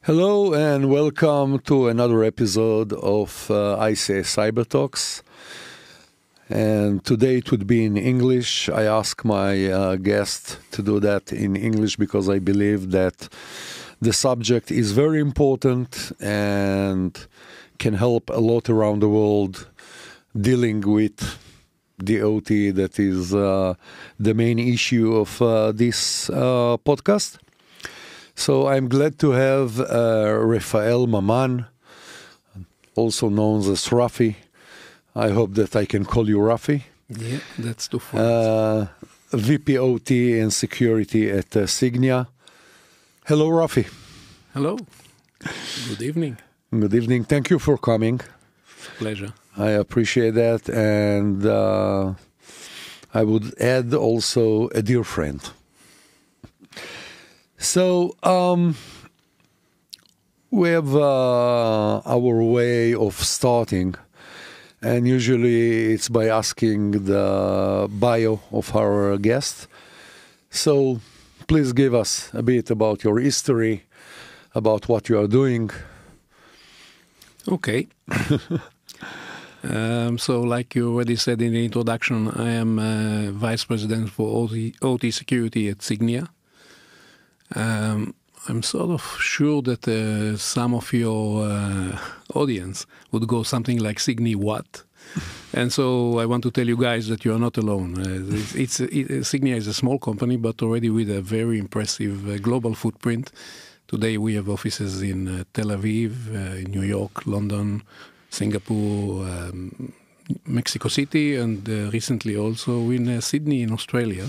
Hello and welcome to another episode of ICS Cyber Talks. And today it would be in English. I ask my guest to do that in English because I believe that the subject is very important and can help a lot around the world dealing with the OT that is the main issue of this podcast. So I'm glad to have Rafael Maman, also known as Rafi. I hope that I can call you Rafi. Yeah, that's too far. VP OT and Security at Sygnia. Hello, Rafi. Hello. Good evening. Good evening. Thank you for coming. Pleasure. I appreciate that. And I would add also a dear friend. So, we have our way of starting, and usually it's by asking the bio of our guest. So, please give us a bit about your history, about what you are doing. Okay. So, like you already said in the introduction, I am Vice President for OT Security at Sygnia. I'm sort of sure that some of your audience would go something like Sygnia what? And so I want to tell you guys that you are not alone. Sygnia is a small company, but already with a very impressive global footprint. Today we have offices in Tel Aviv, in New York, London, Singapore, Mexico City, and recently also in Sydney in Australia.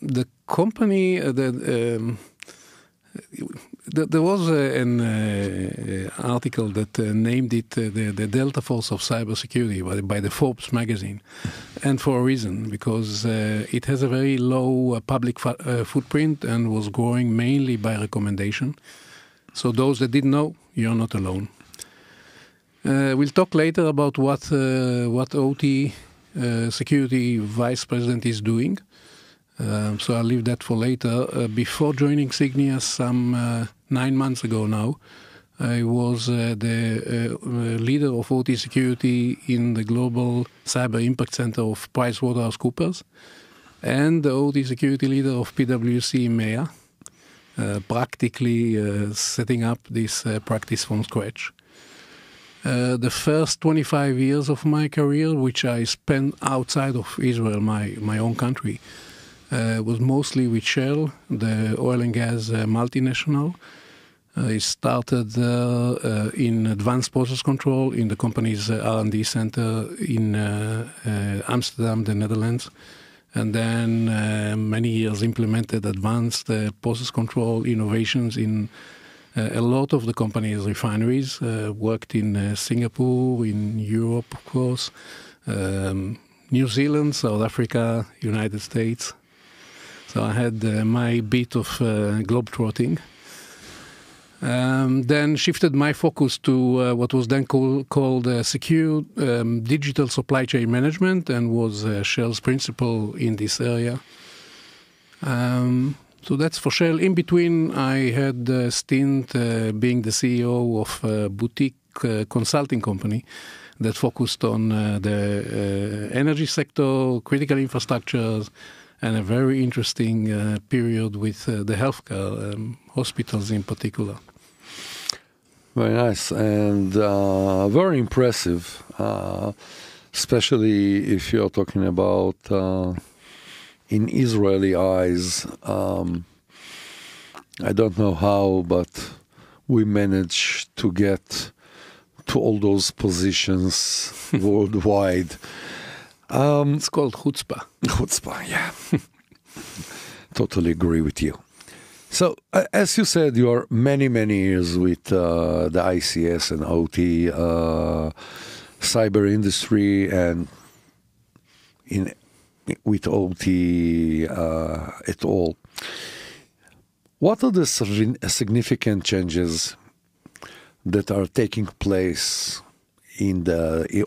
The company, there was an article that named it the Delta Force of Cybersecurity by the Forbes magazine, and for a reason, because it has a very low public footprint and was growing mainly by recommendation. So those that didn't know, you're not alone. We'll talk later about what OT Security Vice President is doing. So I'll leave that for later. Before joining Sygnia some 9 months ago now, I was the leader of OT security in the Global Cyber Impact Center of PricewaterhouseCoopers and the OT security leader of PwC EMEA, practically setting up this practice from scratch. The first 25 years of my career, which I spent outside of Israel, my own country, was mostly with Shell, the oil and gas multinational. I started in advanced process control in the company's R&D center in Amsterdam, the Netherlands, and then many years implemented advanced process control innovations in a lot of the company's refineries. Worked in Singapore, in Europe, of course, New Zealand, South Africa, United States. So I had my bit of globetrotting. Then shifted my focus to what was then called secure digital supply chain management, and was Shell's principal in this area. So that's for Shell. In between, I had a stint being the CEO of a boutique consulting company that focused on the energy sector, critical infrastructures, and a very interesting period with the healthcare, hospitals in particular. Very nice and very impressive, especially if you're talking about in Israeli eyes. I don't know how, but we managed to get to all those positions worldwide. It's called chutzpah. Chutzpah, yeah. Totally agree with you. So, as you said, you are many years with the ICS and OT cyber industry, and with OT at all. What are the significant changes that are taking place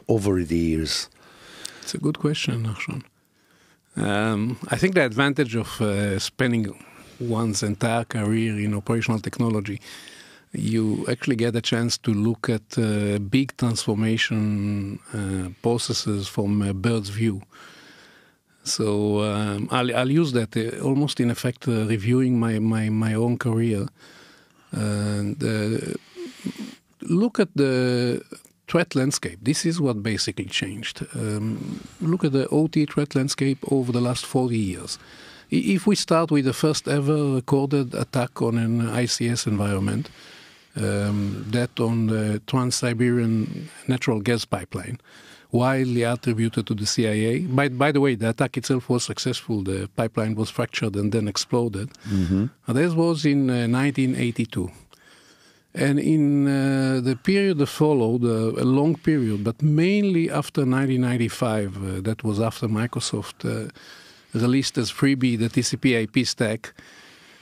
over the years? It's a good question, Nachshon. I think the advantage of spending one's entire career in operational technology, you actually get a chance to look at big transformation processes from a bird's view. So I'll use that almost in effect reviewing my own career. And look at the threat landscape. This is what basically changed. Look at the OT threat landscape over the last 40 years. If we start with the first ever recorded attack on an ICS environment, that on the Trans-Siberian natural gas pipeline, widely attributed to the CIA. By the way, the attack itself was successful. The pipeline was fractured and then exploded. Mm-hmm. This was in 1982. And in the period that followed, a long period, but mainly after 1995, that was after Microsoft released as freebie the TCP IP stack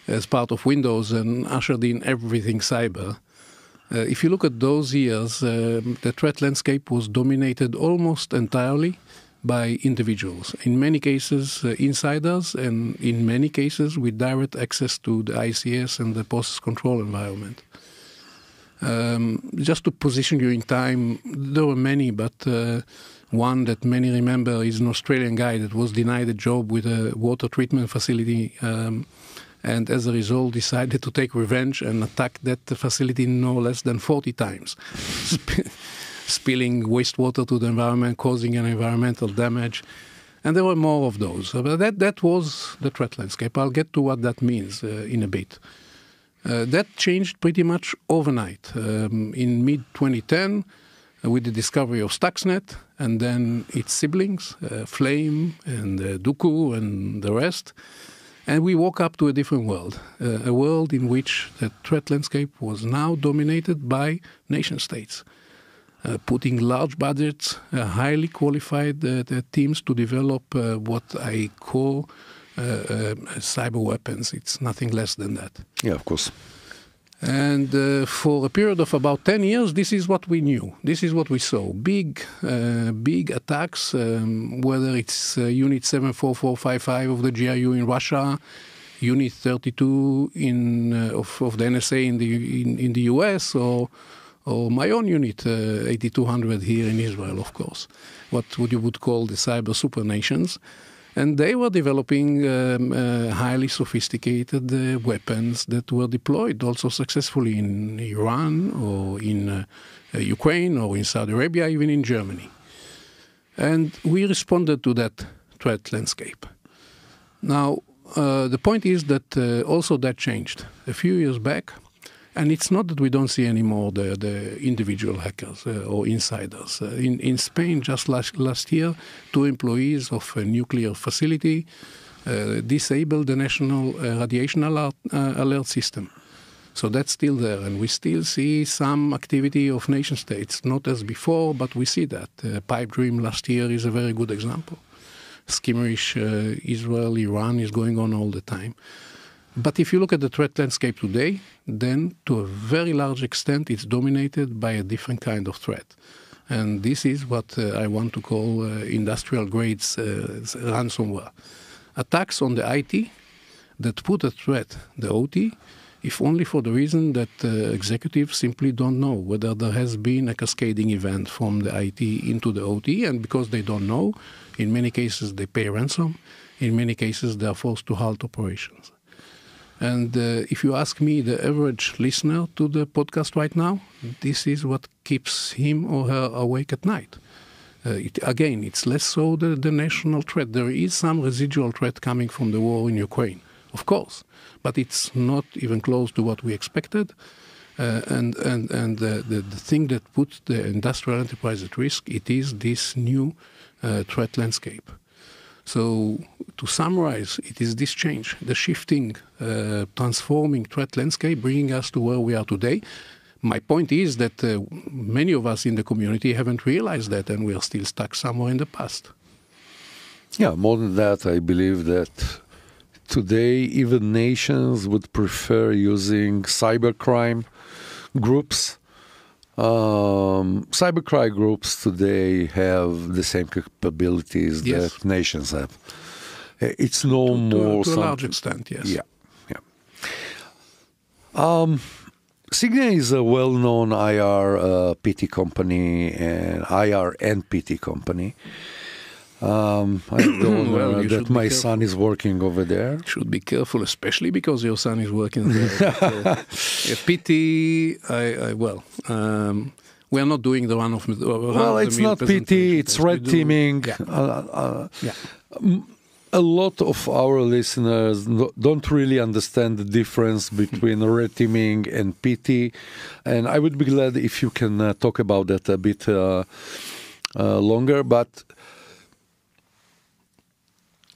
as part of Windows and ushered in everything cyber. If you look at those years, the threat landscape was dominated almost entirely by individuals. In many cases, insiders, and in many cases with direct access to the ICS and the process control environment. Just to position you in time, there were many, but one that many remember is an Australian guy that was denied a job with a water treatment facility and as a result decided to take revenge and attack that facility no less than 40 times, spilling wastewater to the environment, causing an environmental damage. And there were more of those. But that was the threat landscape. I'll get to what that means in a bit. That changed pretty much overnight. In mid-2010, with the discovery of Stuxnet and then its siblings, Flame and Duku and the rest. And we woke up to a different world, a world in which the threat landscape was now dominated by nation states, putting large budgets, highly qualified teams to develop what I call cyber weapons. It's nothing less than that. Yeah, of course. And for a period of about 10 years, this is what we knew. This is what we saw. Big attacks, whether it's Unit 74455 of the GRU in Russia, Unit 32 of the NSA in the US, or my own unit, 8200 here in Israel, of course. What you would call the cyber supernations. And they were developing highly sophisticated weapons that were deployed also successfully in Iran or in Ukraine or in Saudi Arabia, even in Germany. And we responded to that threat landscape. Now, the point is that also that changed. A few years back, and it's not that we don't see anymore the individual hackers or insiders. In Spain, just last year, 2 employees of a nuclear facility disabled the national radiation alert system. So that's still there, and we still see some activity of nation states, not as before, but we see that. Pipe Dream last year is a very good example. Skimmerish Israel, Iran is going on all the time. But if you look at the threat landscape today, then to a very large extent it's dominated by a different kind of threat. And this is what I want to call industrial grade ransomware. Attacks on the IT that put at threat the OT, if only for the reason that executives simply don't know whether there has been a cascading event from the IT into the OT, and because they don't know, in many cases they pay ransom, in many cases they are forced to halt operations. And if you ask me, the average listener to the podcast right now, this is what keeps him or her awake at night. Again, it's less so the national threat. There is some residual threat coming from the war in Ukraine, of course, but it's not even close to what we expected. And the thing that puts the industrial enterprise at risk, it is this new threat landscape. So to summarize, it is this change, the shifting, transforming threat landscape, bringing us to where we are today. My point is that many of us in the community haven't realized that, and we are still stuck somewhere in the past. Yeah, more than that, I believe that today even nations would prefer using cybercrime groups. Cybercrime groups today have the same capabilities that nations have. It's no more to a large extent, yes. Yeah, yeah. Sygnia is a well-known IR PT company and IR and PT company. I don't know that my son is working over there. Should be careful, especially because your son is working there. PT, we are not doing the run of the well, it's not PT, it's red teaming. A lot of our listeners don't really understand the difference between red teaming and PT, and I would be glad if you can talk about that a bit longer. But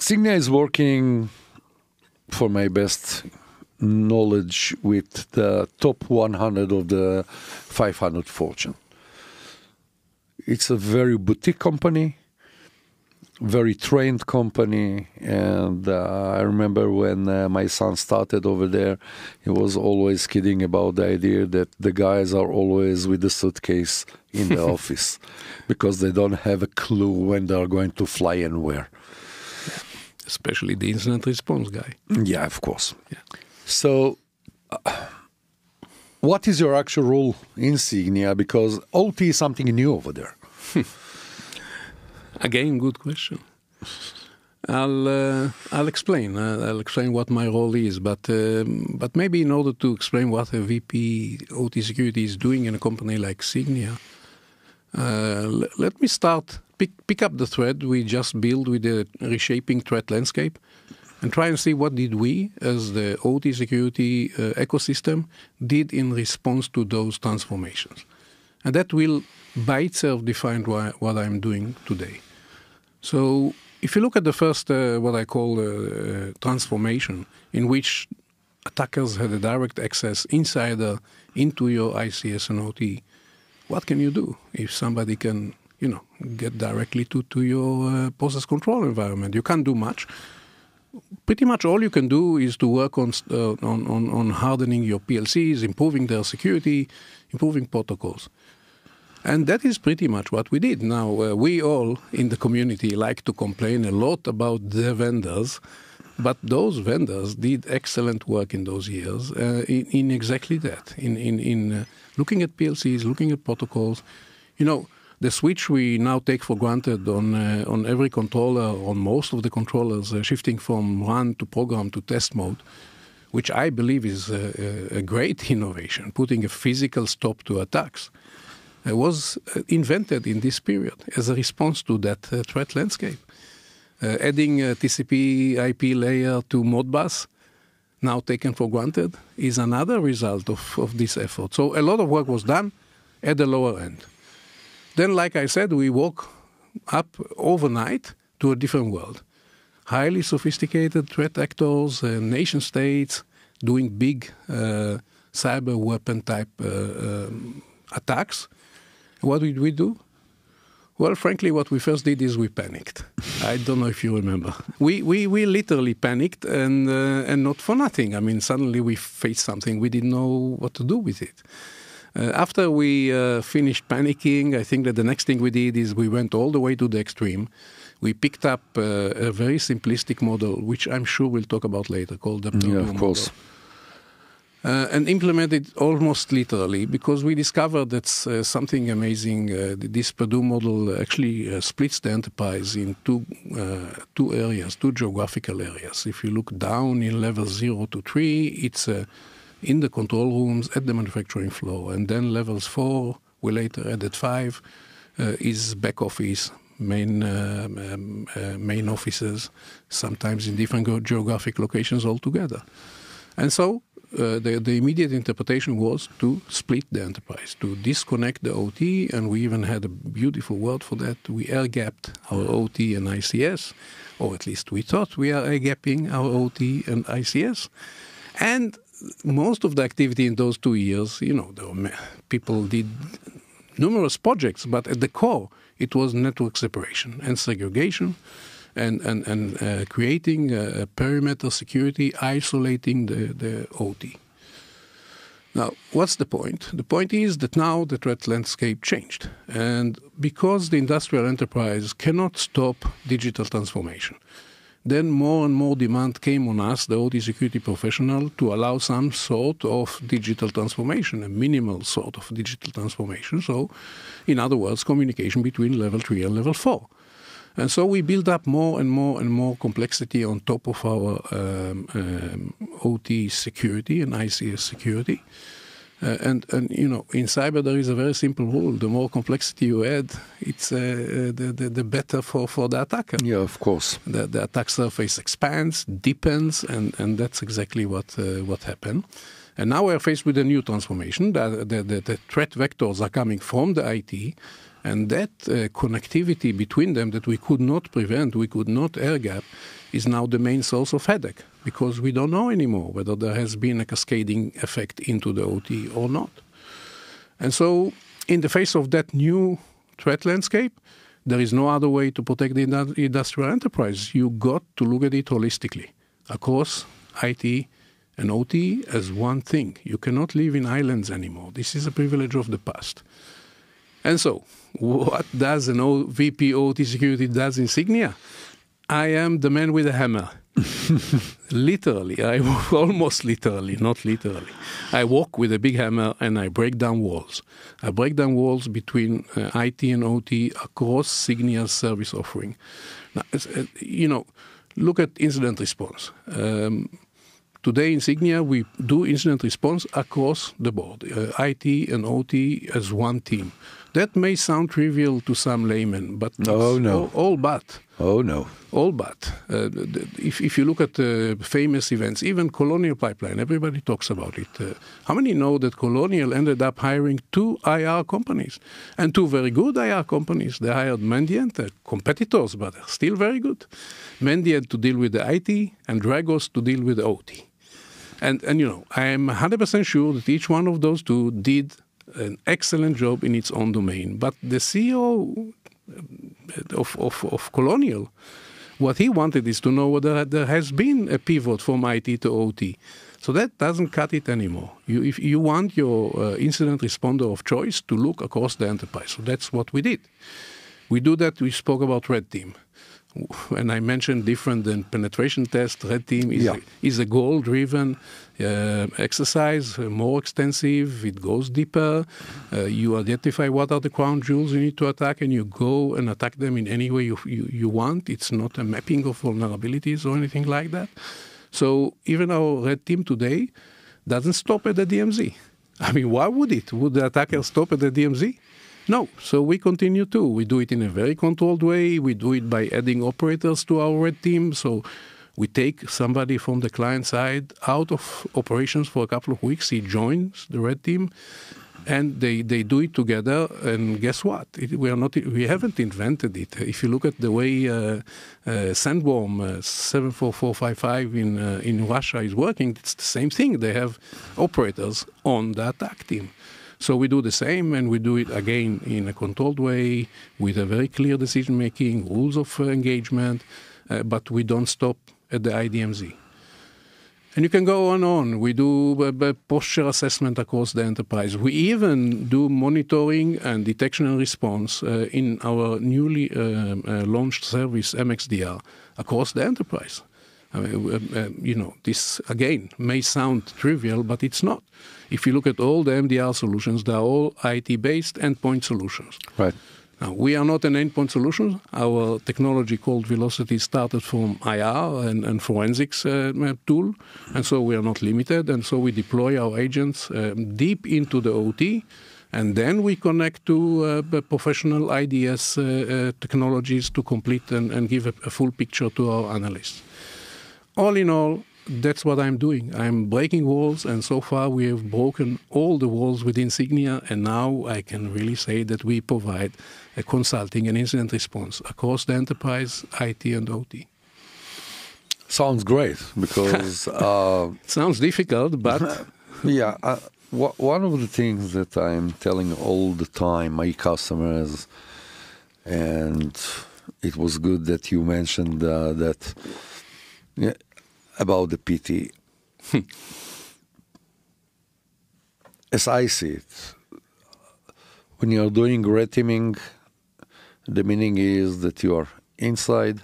Sygnia is working, for my best knowledge, with the top 100 of the 500 Fortune. It's a very boutique company, very trained company, and I remember when my son started over there, he was always kidding about the idea that the guys are always with the suitcase in the office because they don't have a clue when they are going to fly and where. Especially the incident response guy. Yeah, of course. Yeah. So, what is your actual role in Sygnia? Because OT is something new over there. Again, good question. I'll explain. I'll explain what my role is, but maybe in order to explain what a VP OT security is doing in a company like Sygnia, let me start. Pick up the thread we just built with the reshaping threat landscape, and try and see what did we, as the OT security ecosystem, did in response to those transformations, and that will by itself define what I'm doing today. So if you look at the first, what I call transformation, in which attackers had a direct access insider into your ICS and OT, what can you do if somebody can, get directly to your process control environment? You can't do much. Pretty much all you can do is to work on hardening your PLCs, improving their security, improving protocols. And that is pretty much what we did. Now, we all in the community like to complain a lot about the vendors, but those vendors did excellent work in those years in exactly that, in looking at PLCs, looking at protocols. The switch we now take for granted on every controller, on most of the controllers, shifting from run to program to test mode, which I believe is a great innovation, putting a physical stop to attacks, was invented in this period as a response to that threat landscape. Adding a TCP IP layer to Modbus, now taken for granted, is another result of this effort. So a lot of work was done at the lower end. Then, like I said, we woke up overnight to a different world. Highly sophisticated threat actors, nation states doing big cyber weapon type attacks. What did we do? Well, frankly, what we first did is we panicked. I don't know if you remember. We literally panicked, and not for nothing. I mean, suddenly we faced something. We didn't know what to do with it. After we finished panicking, I think that the next thing we did is we went all the way to the extreme. We picked up a very simplistic model, which I'm sure we'll talk about later, called the Purdue model. Of course. And implemented almost literally, because we discovered that something amazing. This Purdue model actually splits the enterprise in two areas, two geographical areas. If you look down in level 0 to 3, it's in the control rooms at the manufacturing floor. And then levels 4, we later added 5, is back office, main offices, sometimes in different geographic locations altogether. And so the immediate interpretation was to split the enterprise, to disconnect the OT, and we even had a beautiful word for that. We air-gapped our OT and ICS, or at least we thought we are air-gapping our OT and ICS. And most of the activity in those 2 years, people did numerous projects, but at the core, it was network separation and segregation, and creating a perimeter security, isolating the OT. Now, what's the point? The point is that now the threat landscape changed. And because the industrial enterprise cannot stop digital transformation, then more and more demand came on us, the OT security professional, to allow some sort of digital transformation, a minimal sort of digital transformation. So, in other words, communication between level 3 and level 4. And so we build up more and more and more complexity on top of our OT security and ICS security. And you know, in cyber there is a very simple rule: the more complexity you add, it's the better for the attacker. Yeah, of course. The attack surface expands, deepens, and that's exactly what happened. And now we are faced with a new transformation. The threat vectors are coming from the IT, and that connectivity between them that we could not prevent, we could not air gap, is now the main source of headache, because we don't know anymore whether there has been a cascading effect into the OT or not. And so, in the face of that new threat landscape, there is no other way to protect the industrial enterprise. You got to look at it holistically, across IT and OT as one thing. You cannot live in islands anymore. This is a privilege of the past. And so, what does an VP OT security does in Sygnia? I am the man with a hammer. Literally, almost literally, not literally. I walk with a big hammer and I break down walls. I break down walls between IT and OT across Sygnia's service offering. Now, you know, look at incident response. Today in Sygnia, we do incident response across the board, IT and OT as one team. That may sound trivial to some laymen, but all but. Oh, no. All but. If you look at famous events, even Colonial Pipeline, everybody talks about it. How many know that Colonial ended up hiring 2 IR companies? And 2 very good IR companies. They hired Mandiant, competitors, but they're still very good. Mandiant to deal with the IT and Dragos to deal with the OT. And you know, I am 100% sure that each one of those 2 did an excellent job in its own domain. But the CEO of Colonial, what he wanted is to know whether there has been a pivot from IT to OT. So that doesn't cut it anymore. If you want your incident responder of choice to look across the enterprise. So that's what we did. We do that. We spoke about Red Team. And I mentioned different than penetration test. Red Team is a goal-driven exercise, more extensive. It goes deeper. You identify what are the crown jewels you need to attack, and you go and attack them in any way you want. It's not a mapping of vulnerabilities or anything like that. So even our Red Team today doesn't stop at the DMZ. I mean, why would it? Would the attacker stop at the DMZ? No, so we continue too. We do it in a very controlled way. We do it by adding operators to our Red Team. So we take somebody from the client side out of operations for a couple of weeks. He joins the Red Team, and they do it together. And guess what? We haven't invented it. If you look at the way Sandworm 74455 in Russia is working, it's the same thing. They have operators on the attack team. So we do the same, and we do it again in a controlled way with a very clear decision-making, rules of engagement, but we don't stop at the IDMZ. And you can go on. We do posture assessment across the enterprise. We even do monitoring and detection and response in our newly launched service, MXDR, across the enterprise. I mean, you know, this, again, may sound trivial, but it's not. If you look at all the MDR solutions, they're all IT-based endpoint solutions. Right. Now, we are not an endpoint solution. Our technology called Velocity started from IR and forensics tool, and so we are not limited, and so we deploy our agents deep into the OT, and then we connect to professional IDS technologies to complete and give a full picture to our analysts. All in all, that's what I'm doing. I'm breaking walls, and so far we have broken all the walls within Sygnia, and now I can really say that we provide a consulting and incident response across the enterprise, IT and OT. Sounds great, because... Sounds difficult, but... Yeah, one of the things that I'm telling all the time my customers, and it was good that you mentioned that... Yeah, about the PT. As I see it, when you're doing red teaming, the meaning is that you are inside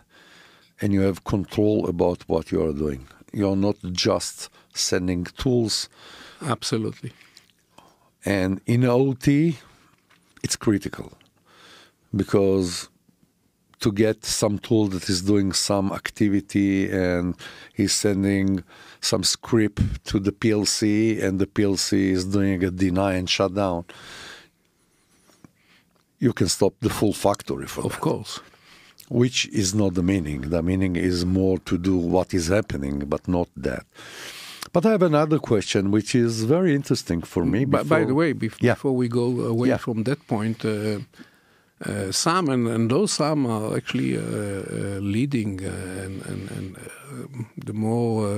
and you have control about what you are doing. You're not just sending tools. Absolutely. And in OT, it's critical, because to get some tool that is doing some activity and he's sending some script to the PLC and the PLC is doing a deny and shutdown, you can stop the full factory for that. Of course. Which is not the meaning. The meaning is more to do what is happening, but not that. But I have another question, which is very interesting for me. By the way, before we go away from that point, some, and those some are actually leading and the more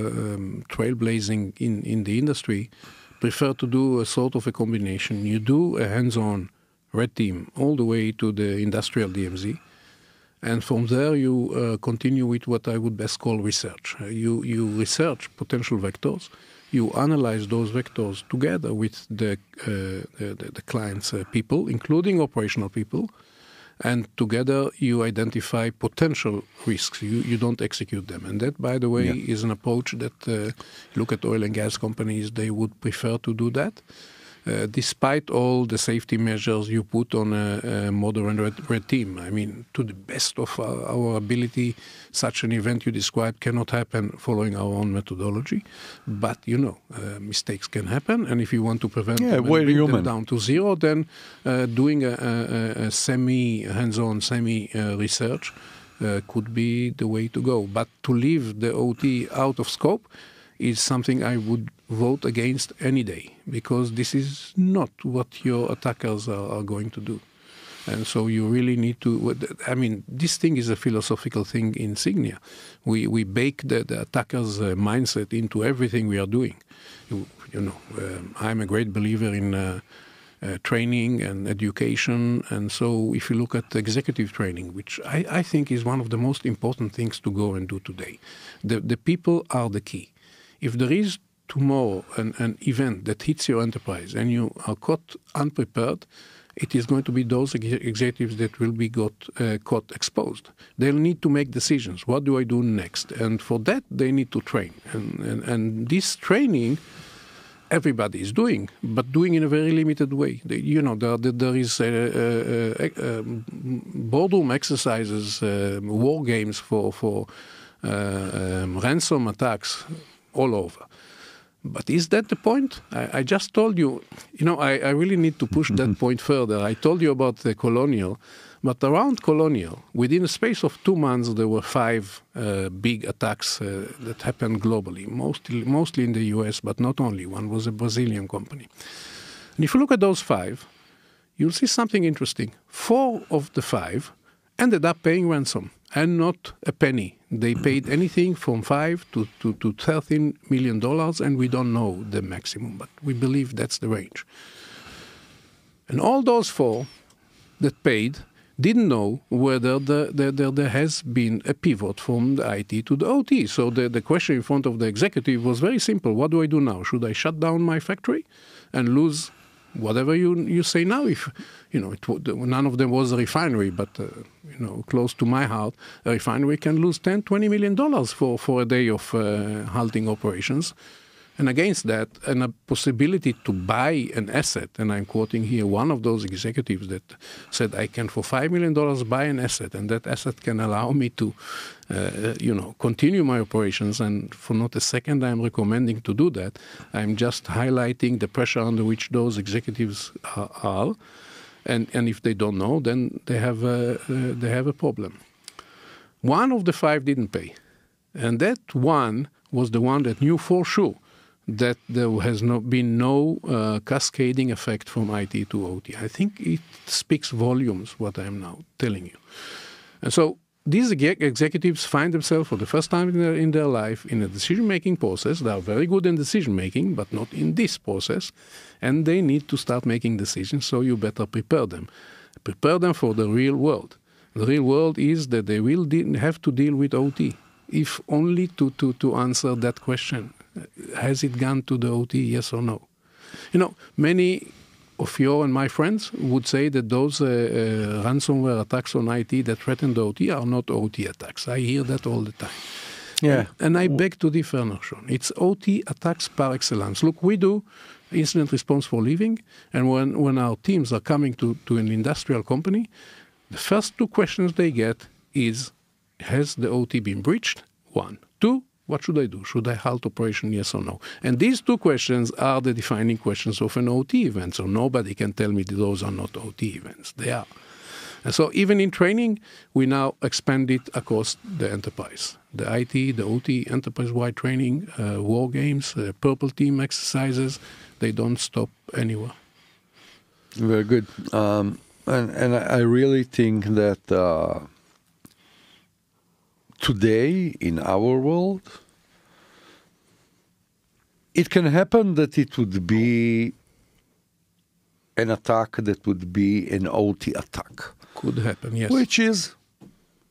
trailblazing in the industry, prefer to do a sort of a combination. You do a hands-on red team all the way to the industrial DMZ. And from there, you continue with what I would best call research. You research potential vectors. You analyze those vectors together with the client's people, including operational people. And together, you identify potential risks. You don't execute them. And that, by the way, is an approach that, look at oil and gas companies, they would prefer to do that. Despite all the safety measures you put on a modern red team. I mean, to the best of our ability, such an event you described cannot happen following our own methodology. But, mistakes can happen. And if you want to prevent them and bring them down to zero, then doing a hands-on, semi-research could be the way to go. But to leave the OT out of scope is something I would vote against any day, because this is not what your attackers are going to do. And so you really need to, this thing is a philosophical thing in Sygnia. We bake the attacker's mindset into everything we are doing. I'm a great believer in training and education. And so if you look at executive training, which I think is one of the most important things to go and do today, the people are the key. If there is tomorrow an event that hits your enterprise and you are caught unprepared, it is going to be those executives that will be caught exposed. They'll need to make decisions. What do I do next? And for that, they need to train. And this training, everybody is doing, but doing in a very limited way. There is boardroom exercises, war games for ransom attacks all over. But is that the point? I just told you, I really need to push that point further. I told you about the Colonial, but around Colonial, within a space of 2 months, there were 5 big attacks that happened globally, mostly in the US, but not only. One was a Brazilian company. And if you look at those 5, you'll see something interesting. 4 of the 5 ended up paying ransom, and not a penny. They paid anything from $5 to $13 million, and we don't know the maximum, but we believe that's the range. And all those 4 that paid didn't know whether there has been a pivot from the IT to the OT. So the question in front of the executive was very simple. What do I do now? Should I shut down my factory and lose whatever you say now? If none of them was a refinery, but close to my heart, a refinery can lose $10-20 million for a day of halting operations. And against that, and a possibility to buy an asset, and I'm quoting here one of those executives that said, I can for $5 million buy an asset, and that asset can allow me to, continue my operations. And for not a second I'm recommending to do that. I'm just highlighting the pressure under which those executives are. And if they don't know, then they have a problem. One of the 5 didn't pay. And that one was the one that knew for sure that there has been no cascading effect from IT to OT. I think it speaks volumes, what I am now telling you. And so these executives find themselves for the first time in their life in a decision-making process. They are very good in decision-making, but not in this process. And they need to start making decisions, so you better prepare them. Prepare them for the real world. The real world is that they will have to deal with OT, if only to answer that question. Has it gone to the OT, yes or no? Many of your and my friends would say that those ransomware attacks on IT that threaten the OT are not OT attacks. I hear that all the time. Yeah. And I beg to differ, Nachshon. It's OT attacks par excellence. Look, we do incident response for living, and when our teams are coming to an industrial company, the first two questions they get is, has the OT been breached? 1. 2, what should I do? Should I halt operation, yes or no? And these two questions are the defining questions of an OT event. So nobody can tell me that those are not OT events. They are. And so even in training, we now expand it across the enterprise. The IT, the OT, enterprise-wide training, war games, purple team exercises, they don't stop anywhere. Very good. And I really think that today in our world, it can happen that it would be an attack that would be an OT attack. Could happen, yes. Which is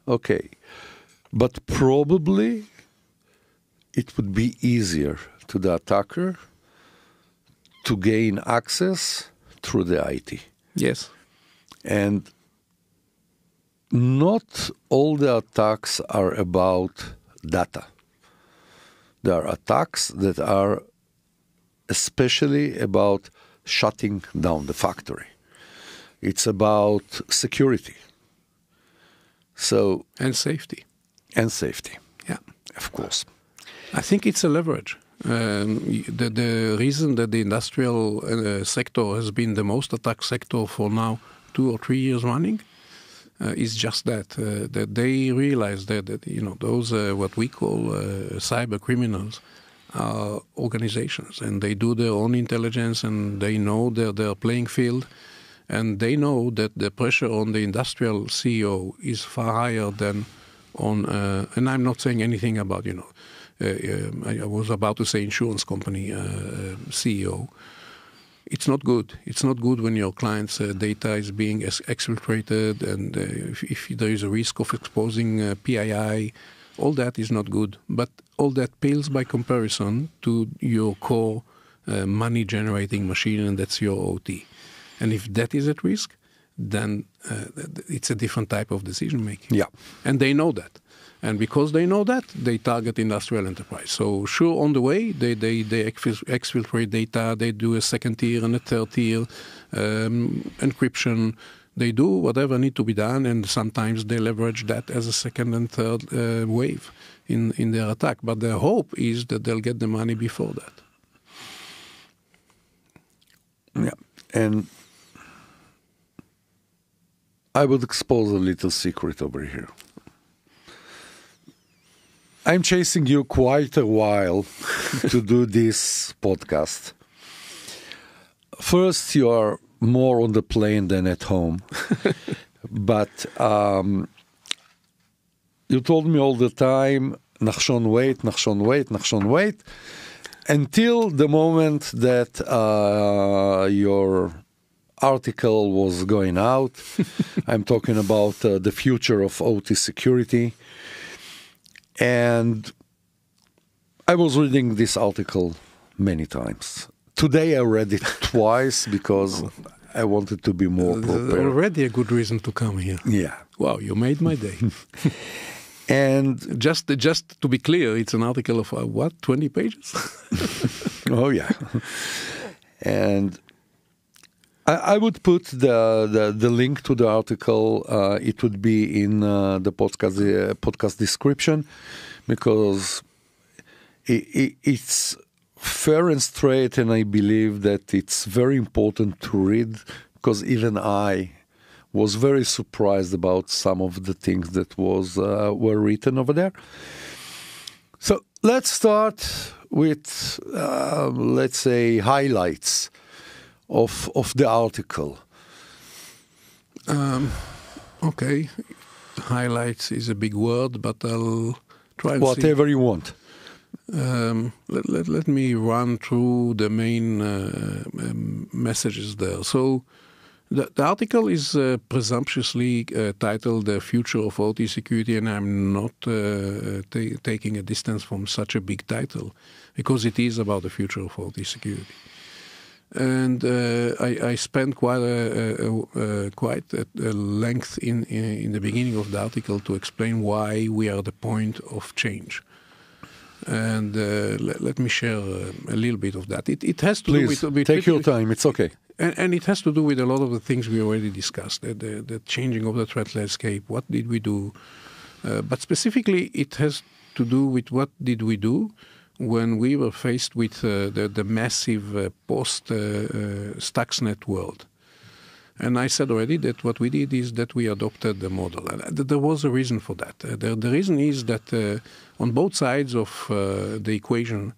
okay. But probably it would be easier to the attacker to gain access through the IT. Yes. And not all the attacks are about data. There are attacks that are especially about shutting down the factory. It's about security. So and safety. And safety. Yeah. Of course. I think it's a leverage. The reason that the industrial sector has been the most attacked sector for now 2 or 3 years running is just that they realize that those what we call cyber criminals are organizations, and they do their own intelligence, and they know their playing field, and they know that the pressure on the industrial CEO is far higher than on. And I'm not saying anything about I was about to say insurance company CEO. It's not good. It's not good when your client's data is being exfiltrated, and if there is a risk of exposing PII, all that is not good. But all that pales by comparison to your core money-generating machine, and that's your OT. And if that is at risk, then it's a different type of decision-making. Yeah. And they know that. And because they know that, they target industrial enterprise. So sure, on the way, they exfiltrate data, they do a second tier and a third tier, encryption. They do whatever need to be done, and sometimes they leverage that as a second and third wave in their attack. But their hope is that they'll get the money before that. Yeah, and I would expose a little secret over here. I'm chasing you quite a while to do this podcast. First, you are more on the plane than at home. But you told me all the time, Nachshon, wait, Nachshon, wait, Nachshon, wait, until the moment that your article was going out. I'm talking about the future of OT security. And I was reading this article many times. Today I read it twice because I wanted to be more prepared. Already a good reason to come here. Yeah. Wow, you made my day. And just to be clear, it's an article of 20 pages? Oh yeah. And I would put the link to the article. It would be in the podcast description, because it's fair and straight, and I believe that it's very important to read, because even I was very surprised about some of the things that were written over there. So let's start with, let's say, highlights of the article. Okay, highlights is a big word, but I'll try and whatever you want. Let me run through the main messages there. So the article is presumptuously titled "The Future of OT Security," and I'm not taking a distance from such a big title, because it is about the future of OT security. And I spent quite a length in the beginning of the article to explain why we are at the point of change. And let me share a little bit of that. It has to Please, do with take your time. It's okay. And it has to do with a lot of the things we already discussed, the changing of the threat landscape, what did we do. But specifically, it has to do with what did we do when we were faced with the massive post-Stuxnet world. And I said already that what we did is that we adopted the model. And there was a reason for that. The reason is that on both sides of the equation,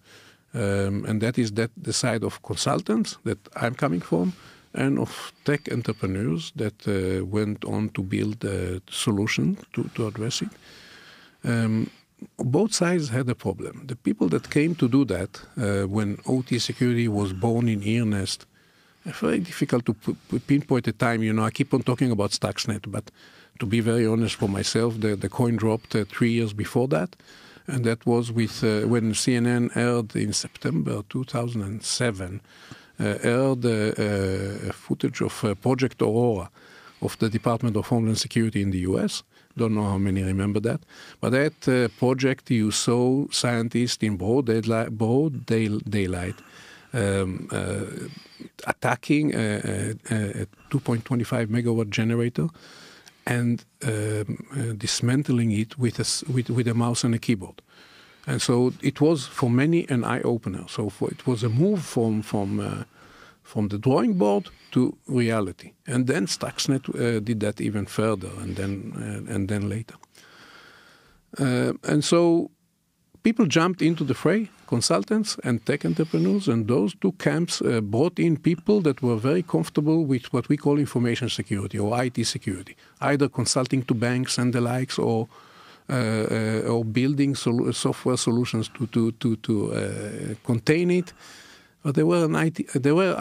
and that is that the side of consultants that I'm coming from, and of tech entrepreneurs that went on to build a solution to address it. Both sides had a problem. The people that came to do that when OT security was born in earnest, very difficult to pinpoint a time. I keep on talking about Stuxnet, but to be very honest for myself, the coin dropped 3 years before that. And that was with when CNN aired in September 2007, aired footage of Project Aurora of the Department of Homeland Security in the U.S. Don't know how many remember that. But that project, you saw scientists in broad daylight attacking a 2.25 megawatt generator and dismantling it with a mouse and a keyboard. And so it was for many an eye-opener. So it was a move from the drawing board to reality. And then Stuxnet did that even further, and then later. And so people jumped into the fray, consultants and tech entrepreneurs, and those two camps brought in people that were very comfortable with what we call information security or IT security, either consulting to banks and the likes, or building software solutions to contain it. But they were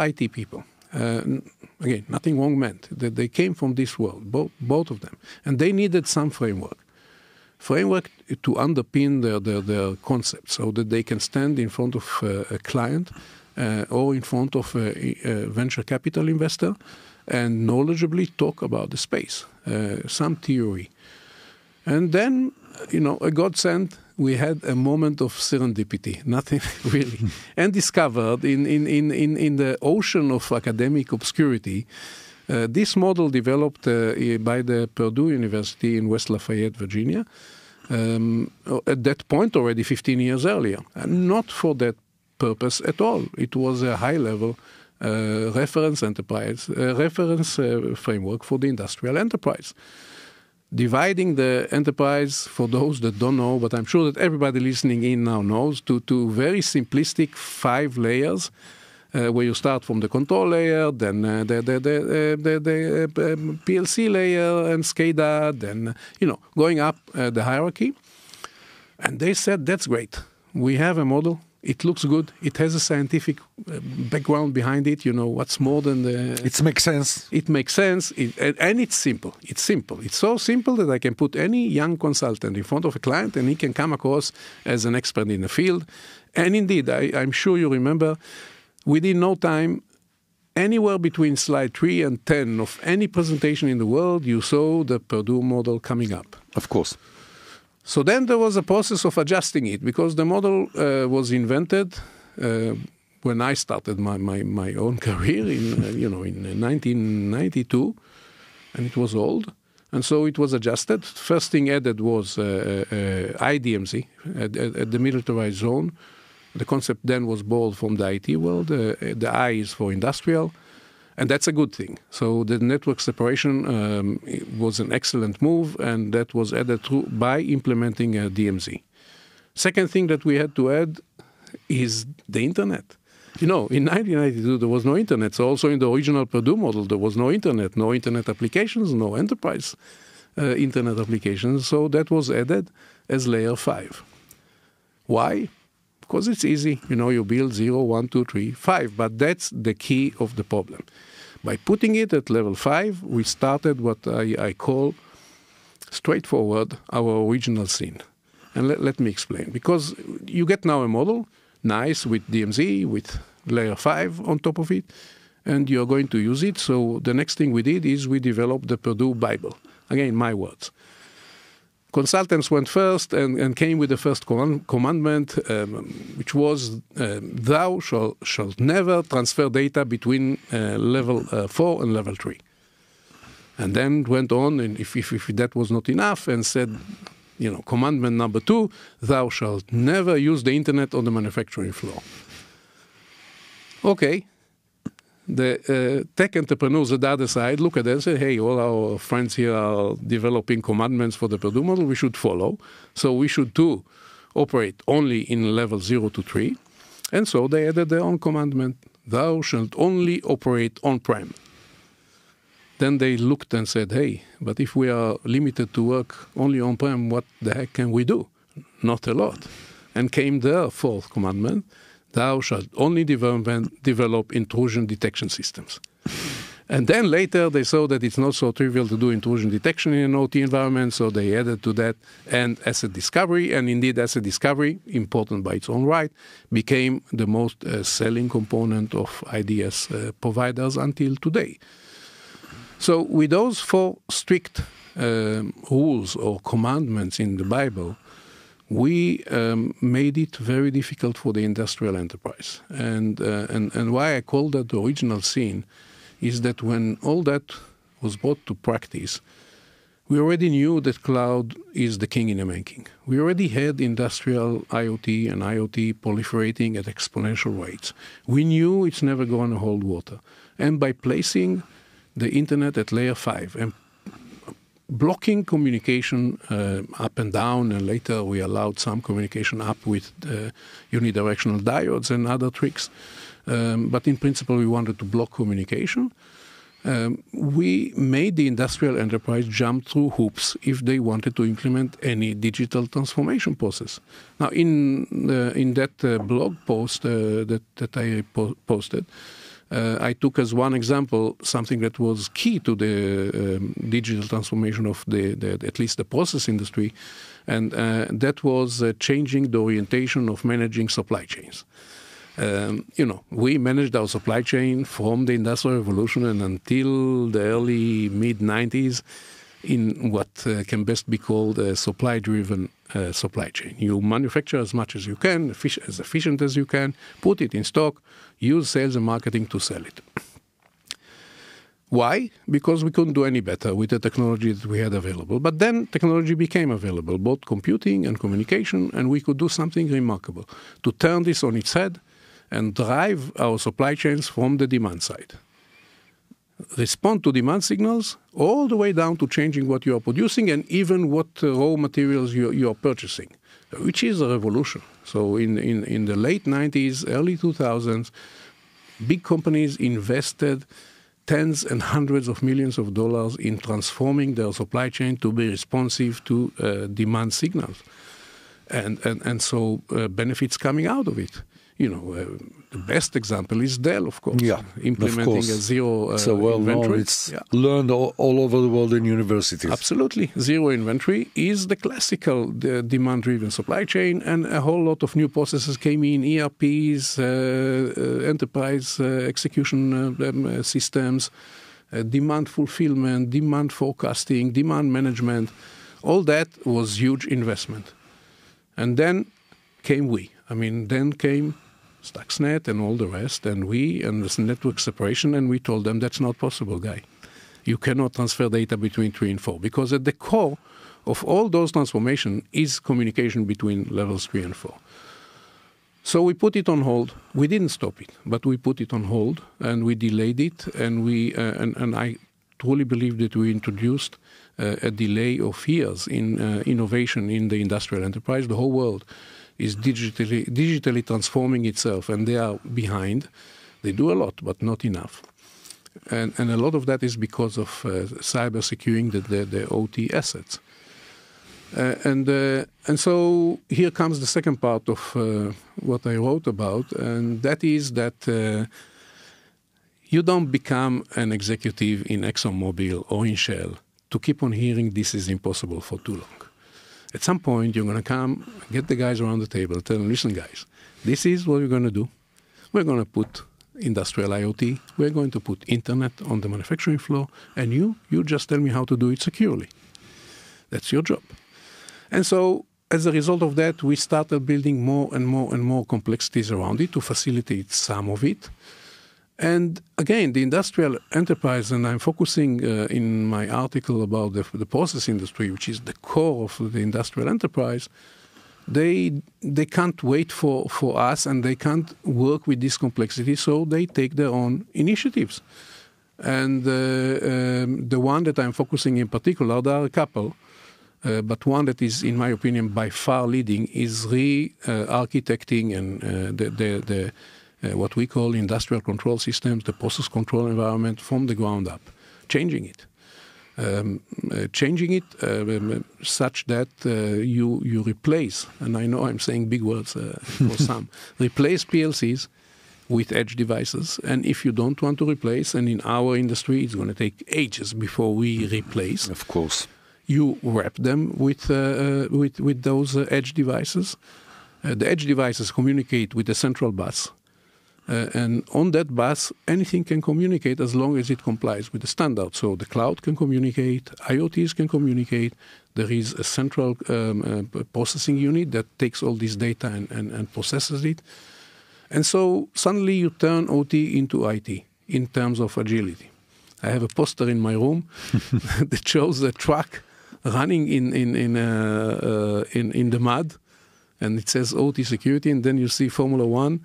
IT people. Again, nothing wrong meant. They came from this world, both of them, and they needed some framework to underpin their concept, so that they can stand in front of a client or in front of a venture capital investor and knowledgeably talk about the space, some theory. And then, a godsend, we had a moment of serendipity, nothing really, and discovered in the ocean of academic obscurity, this model developed by the Purdue University in West Lafayette, Virginia, at that point already 15 years earlier, and not for that purpose at all. It was a high-level reference framework for the industrial enterprise. Dividing the enterprise, for those that don't know, but I'm sure that everybody listening in now knows, to very simplistic 5 layers, where you start from the control layer, then the PLC layer and SCADA, then, going up the hierarchy. And they said, that's great. We have a model. It looks good. It has a scientific background behind it. What's more than the... It makes sense. It makes sense. And it's simple. It's simple. It's so simple that I can put any young consultant in front of a client and he can come across as an expert in the field. And indeed, I'm sure you remember, within no time, anywhere between slide 3 and 10 of any presentation in the world, you saw the Purdue model coming up. Of course. So then there was a process of adjusting it, because the model was invented when I started my own career in 1992, and it was old. And so it was adjusted. First thing added was IDMZ at the militarized zone. The concept then was borrowed from the IT world. The I is for industrial, and that's a good thing. So the network separation was an excellent move, and that was added by implementing DMZ. Second thing that we had to add is the internet. In 1992 there was no internet. So also in the original Purdue model there was no internet applications, no enterprise internet applications. So that was added as layer 5. Why? Because it's easy, you build 0, 1, 2, 3, 5, but that's the key of the problem. By putting it at level 5, we started what I call straightforward our original sin. And let me explain. Because you get now a model, nice, with DMZ, with layer 5 on top of it, and you're going to use it. So the next thing we did is we developed the Purdue Bible. Again, my words. Consultants went first and came with the first commandment, which was, thou shalt never transfer data between level 4 and level 3. And then went on, and if that was not enough, and said, commandment number 2, thou shalt never use the internet on the manufacturing floor. Okay. The tech entrepreneurs at the other side look at that and say, hey, all our friends here are developing commandments for the Purdue model, we should follow. So we should too operate only in level 0 to 3. And so they added their own commandment, thou shalt only operate on-prem. Then they looked and said, hey, but if we are limited to work only on-prem, what the heck can we do? Not a lot. And came their fourth commandment, thou shalt only develop intrusion detection systems. And then later they saw that it's not so trivial to do intrusion detection in an OT environment, so they added to that and asset discovery. And indeed, asset discovery, important by its own right, became the most selling component of IDS providers until today. So with those 4 strict rules or commandments in the Bible, we made it very difficult for the industrial enterprise. And why I call that the original sin is that when all that was brought to practice, we already knew that cloud is the king in the making. We already had industrial IoT and IoT proliferating at exponential rates. We knew it's never going to hold water. And by placing the internet at layer 5 and blocking communication up and down, and later we allowed some communication up with unidirectional diodes and other tricks. But in principle, we wanted to block communication. We made the industrial enterprise jump through hoops if they wanted to implement any digital transformation process. Now, in that blog post that I posted, I took as one example something that was key to the digital transformation of at least the process industry, and that was changing the orientation of managing supply chains. We managed our supply chain from the Industrial Revolution and until the early mid-90s in what can best be called a supply-driven supply chain. You manufacture as much as you can, as efficient as you can, put it in stock, use sales and marketing to sell it. Why? Because we couldn't do any better with the technology that we had available. But then technology became available, both computing and communication, and we could do something remarkable to turn this on its head and drive our supply chains from the demand side. Respond to demand signals all the way down to changing what you are producing and even what raw materials you are purchasing, which is a revolution. So in the late 90s, early 2000s, big companies invested tens and hundreds of millions of dollars in transforming their supply chain to be responsive to demand signals. And so benefits coming out of it. The best example is Dell, of course. Yeah, implementing of course. a zero it's a well-known, inventory. it's learned all over the world in universities. Absolutely. Zero inventory is the classical demand-driven supply chain, and a whole lot of new processes came in, ERPs, enterprise execution systems, demand fulfillment, demand forecasting, demand management. All that was huge investment. And then came we. Then came Stuxnet and all the rest, and this network separation, and we told them that's not possible, guy. You cannot transfer data between 3 and 4, because at the core of all those transformations is communication between levels 3 and 4. So we put it on hold. We didn't stop it, but we put it on hold, and we delayed it, and and I truly believe that we introduced a delay of years in innovation in the industrial enterprise. The whole world is digitally transforming itself, and they are behind. They do a lot, but not enough. And a lot of that is because of cyber securing the OT assets. And so here comes the second part of what I wrote about, and that is that you don't become an executive in ExxonMobil or in Shell to keep on hearing this is impossible for too long. At some point, you're going to come, get the guys around the table, tell them, listen, guys, this is what we're going to do. we're going to put industrial IoT, we're going to put internet on the manufacturing floor, and you just tell me how to do it securely. That's your job. And so, as a result of that, we started building more and more and more complexities around it to facilitate some of it. And again, the industrial enterprise, and I'm focusing in my article about the process industry, which is the core of the industrial enterprise, they can't wait for us, and they can't work with this complexity, so they take their own initiatives. And the one that I'm focusing in particular, there are a couple, but one that is, in my opinion, by far leading is re-architecting and the what we call industrial control systems, the process control environment from the ground up, changing it. Such that you replace, and I know I'm saying big words for some, replace PLCs with edge devices. And if you don't want to replace, and in our industry it's going to take ages before we replace. Of course. You wrap them with those edge devices. The edge devices communicate with the central bus. And on that bus, anything can communicate as long as it complies with the standard. So the cloud can communicate, IoTs can communicate. There is a central processing unit that takes all this data and processes it. And so suddenly you turn OT into IT in terms of agility. I have a poster in my room that shows a truck running in the mud, and it says OT security, and then you see Formula One.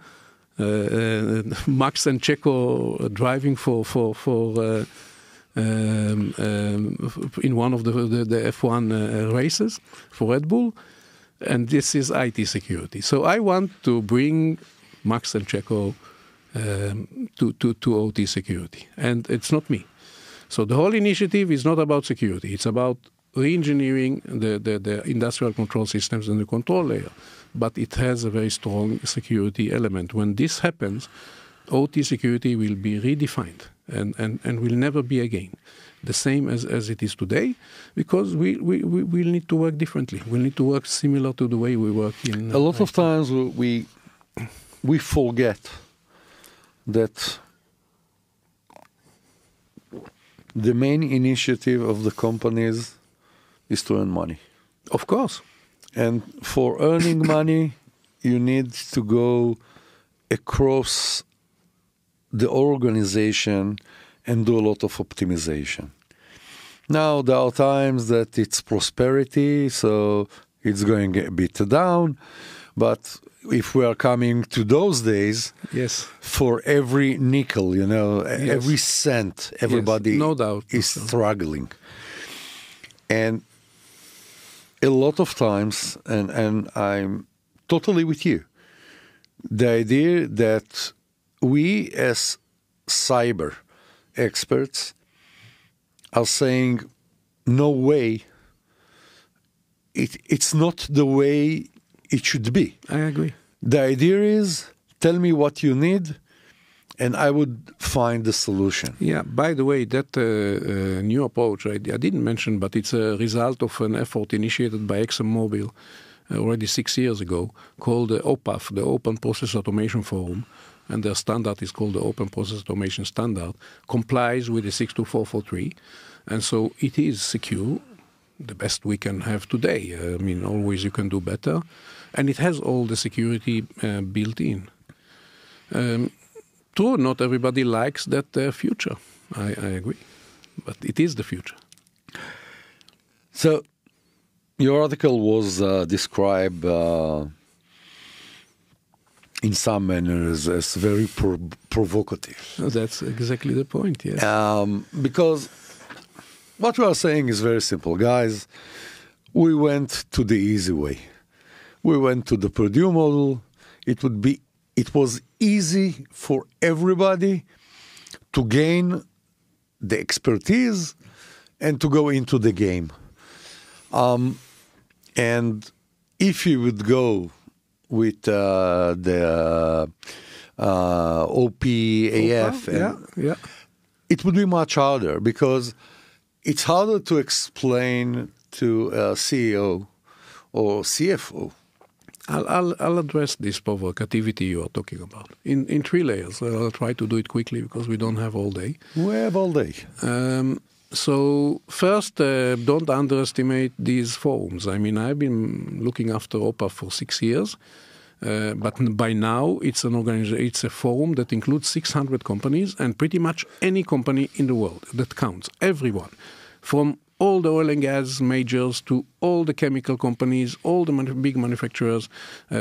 Max and Checo driving in one of the F1 races for Red Bull, and this is IT security. So I want to bring Max and Checo to OT security, and it's not me. So the whole initiative is not about security; it's about re-engineering the industrial control systems and the control layer. But it has a very strong security element. When this happens, OT security will be redefined and will never be again the same as it is today, because we need to work differently. We need to work similar to the way we work in... A lot of times we forget that the main initiative of the companies is to earn money. Of course. And for earning money, you need to go across the organization and do a lot of optimization. Now, there are times that it's prosperity, so it's going a bit down. But if we are coming to those days, yes, for every nickel, yes, every cent, everybody yes, no doubt, is struggling. And a lot of times, and I'm totally with you, the idea that we as cyber experts are saying, no way, it's not the way it should be. I agree. The idea is, tell me what you need, and I would find the solution. Yeah, by the way, that new approach, I didn't mention, but it's a result of an effort initiated by ExxonMobil already 6 years ago, called the OPAF, the Open Process Automation Forum, and their standard is called the Open Process Automation Standard, complies with the 62443, and so it is secure, the best we can have today. I mean, always you can do better, and it has all the security built in. True, not everybody likes that future. I agree. But it is the future. So, your article was described in some manners as very provocative. That's exactly the point, yes. Because what we are saying is very simple. Guys, we went to the easy way. We went to the Purdue model. It was easy for everybody to gain the expertise and to go into the game. And if you would go with the OPAF, it would be much harder, because it's harder to explain to a CEO or CFO I'll address this provocativity you are talking about in three layers. I'll try to do it quickly because we don't have all day. We have all day. So first, don't underestimate these forums. I mean, I've been looking after OPA for 6 years, but by now it's an organization. It's a forum that includes 600 companies and pretty much any company in the world that counts. Everyone, from all the oil and gas majors to all the chemical companies, all the big manufacturers,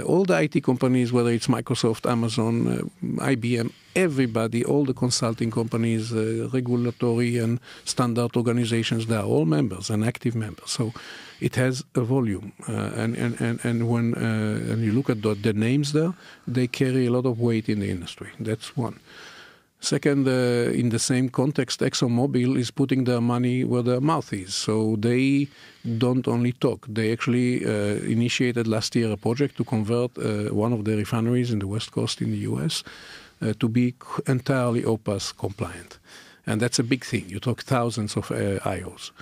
all the IT companies, whether it's Microsoft, Amazon, IBM, everybody, all the consulting companies, regulatory and standard organizations, they are all members and active members. So it has a volume. And when you look at the names there, they carry a lot of weight in the industry. That's one. Second, in the same context, ExxonMobil is putting their money where their mouth is. So they don't only talk. They actually initiated last year a project to convert one of the refineries in the West Coast in the U.S. To be entirely OPAS compliant. And that's a big thing. You talk thousands of IOs.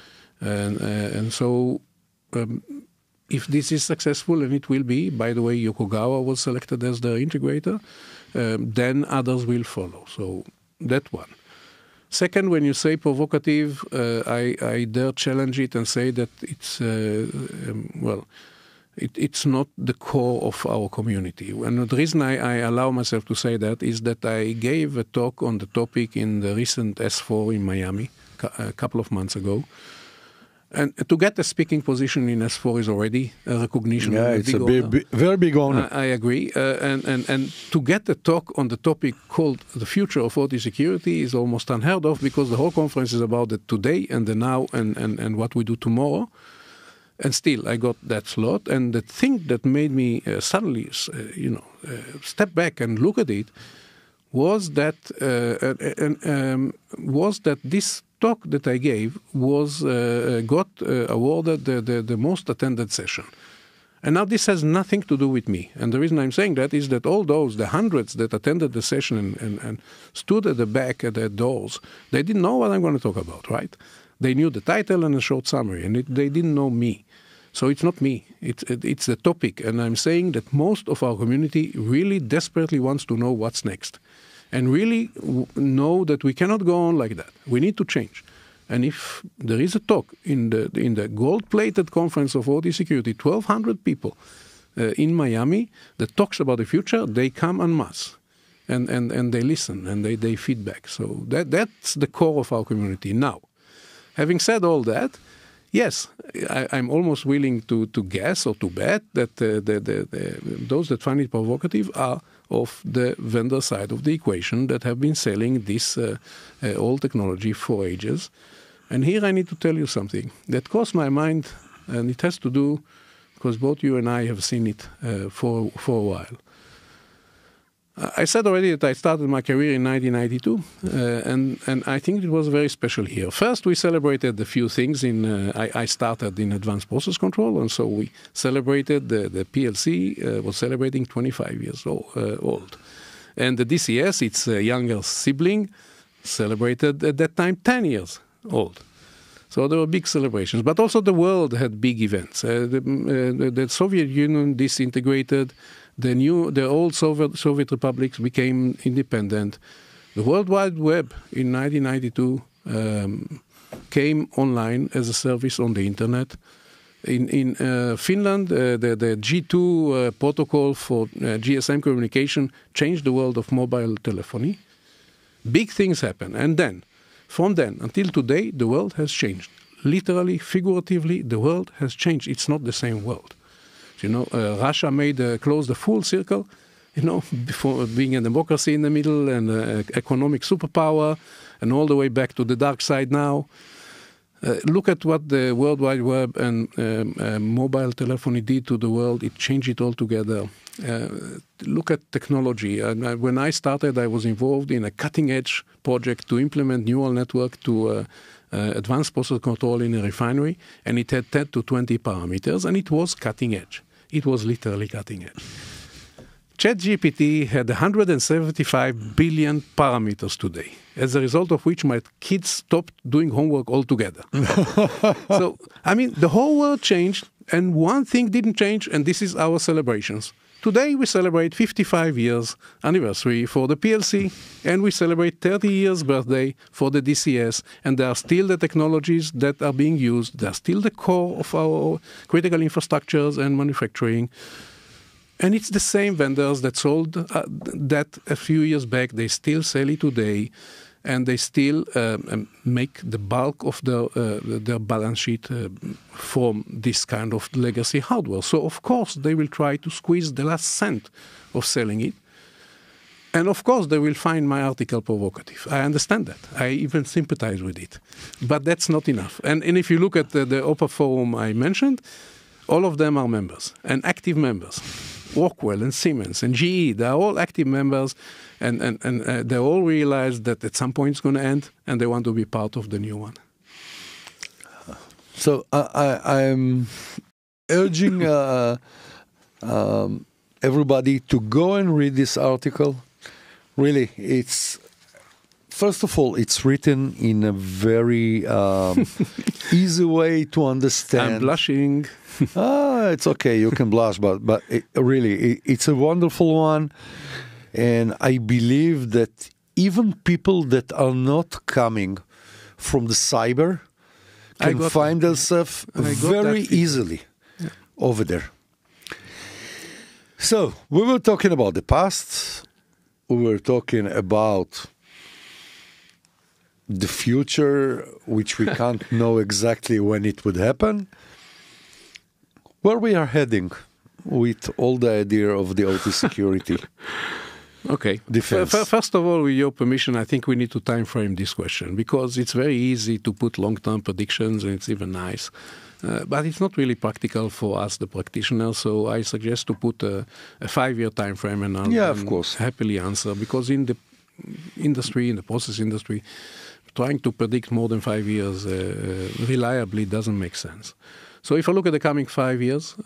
And so if this is successful, and it will be, by the way, Yokogawa was selected as the integrator, then others will follow. So that one. Second, when you say provocative, I dare challenge it and say that it's, it's not the core of our community. And the reason I allow myself to say that is that I gave a talk on the topic in the recent S4 in Miami a couple of months ago. And to get a speaking position in S4 is already a recognition. Yeah, it's a very big honor. I agree. And to get a talk on the topic called the future of OT security is almost unheard of, because the whole conference is about the today and the now and what we do tomorrow. And still, I got that slot. And the thing that made me suddenly, step back and look at it was that this talk that I gave was got awarded the most attended session. And now this has nothing to do with me. And the reason I'm saying that is that all those, the hundreds that attended the session and stood at the back at the doors, they didn't know what I'm going to talk about, right? They knew the title and a short summary, and they didn't know me. So it's not me, it's the topic. And I'm saying that most of our community really desperately wants to know what's next. And really know that we cannot go on like that. We need to change. And if there is a talk in the gold-plated conference of OT security, 1,200 people in Miami that talks about the future, they come en masse. And they listen and they feedback. So that's the core of our community. Now, having said all that, yes, I'm almost willing to guess or to bet that those that find it provocative are of the vendor side of the equation that have been selling this old technology for ages. And here I need to tell you something that crossed my mind, and it has to do, because both you and I have seen it for a while. I said already that I started my career in 1992, and I think it was very special here. First, we celebrated a few things. I started in advanced process control, and so we celebrated, the PLC was celebrating 25 years old. And the DCS, its younger sibling, celebrated at that time 10 years old. So there were big celebrations. But also the world had big events. The Soviet Union disintegrated. The old Soviet republics became independent. The World Wide Web in 1992 came online as a service on the internet. In Finland, the G2 protocol for GSM communication changed the world of mobile telephony. Big things happened. And then, from then until today, the world has changed. Literally, figuratively, the world has changed. It's not the same world. Russia closed the full circle, before being a democracy in the middle and economic superpower, and all the way back to the dark side now. Look at what the World Wide Web and mobile telephony did to the world. It changed it altogether. Look at technology. When I started, I was involved in a cutting-edge project to implement neural network to advanced process control in a refinery, and it had 10 to 20 parameters, and it was cutting edge. It was literally cutting edge. ChatGPT had 175 billion parameters today, as a result of which my kids stopped doing homework altogether. So, the whole world changed And one thing didn't change, and this is our celebrations. Today we celebrate 55 years anniversary for the PLC, and we celebrate 30 years birthday for the DCS, and there are still the technologies that are being used. They are still the core of our critical infrastructures and manufacturing. And it's the same vendors that sold that a few years back. They still sell it today, and they still make the bulk of their balance sheet from this kind of legacy hardware. So, of course, they will try to squeeze the last cent of selling it. And, of course, they will find my article provocative. I understand that. I even sympathize with it. But that's not enough. And if you look at the OPA forum I mentioned, all of them are members and active members. Rockwell and Siemens and GE, they're all active members, and they all realize that at some point it's going to end, and they want to be part of the new one. So I'm urging everybody to go and read this article. Really, first of all, it's written in a very easy way to understand. I'm blushing. It's okay, you can blush, but it's a wonderful one. And I believe that even people that are not coming from the cyber can find themselves very easily over there. So, we were talking about the past. We were talking about the future, which we can't know exactly when it would happen. Where we are heading with all the idea of the OT security. Okay. Defense. First of all, with your permission, I think we need to time frame this question, because it's very easy to put long-term predictions, and it's even nice. But it's not really practical for us, the practitioners. So I suggest to put a 5-year time frame, and I'll of course. Happily answer, because in the industry, in the process industry, trying to predict more than 5 years reliably doesn't make sense. So if I look at the coming 5 years,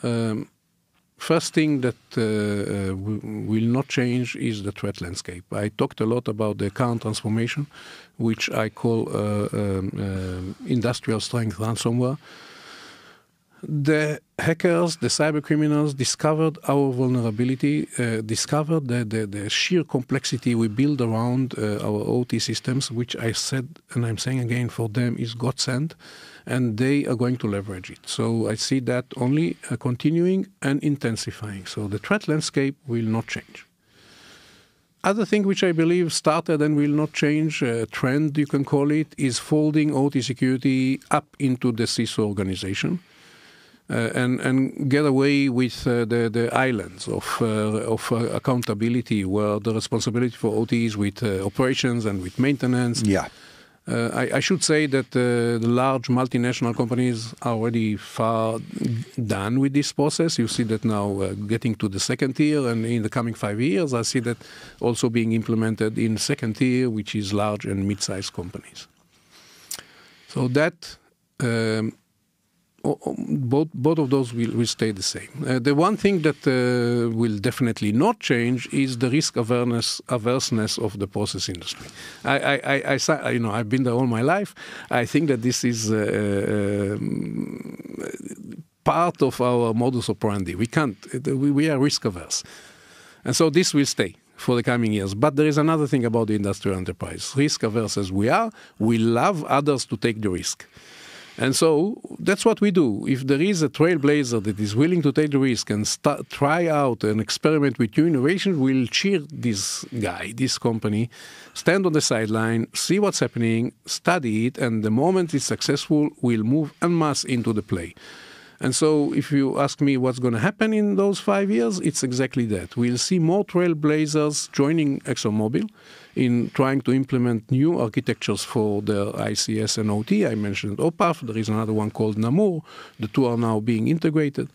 first thing that will not change is the threat landscape. I talked a lot about the current transformation, which I call industrial strength ransomware. The hackers, the cyber criminals discovered our vulnerability, discovered the sheer complexity we build around our OT systems, which I said, and I'm saying again, for them is godsend, and they are going to leverage it. So I see that only continuing and intensifying. So the threat landscape will not change. Other thing which I believe started and will not change, a trend you can call it, is folding OT security up into the CISO organization. And get away with the islands of accountability, where the responsibility for OT is with operations and with maintenance. Yeah. I should say that the large multinational companies are already far done with this process. You see that now getting to the second tier, and in the coming 5 years, I see that also being implemented in second tier, which is large and mid-sized companies. So that both of those will stay the same. The one thing that will definitely not change is the risk averseness of the process industry. I've been there all my life. I think that this is part of our modus operandi. We are risk averse, and so this will stay for the coming years. But there is another thing about the industrial enterprise. Risk averse as we are, we love others to take the risk. And so that's what we do. If there is a trailblazer that is willing to take the risk and try out and experiment with new innovation, we'll cheer this guy, this company, stand on the sideline, see what's happening, study it, and the moment it's successful, we'll move en masse into the play. And so if you ask me what's going to happen in those 5 years, it's exactly that. We'll see more trailblazers joining ExxonMobil in trying to implement new architectures for their ICS and OT. I mentioned OPAF. There is another one called Namur. The two are now being integrated.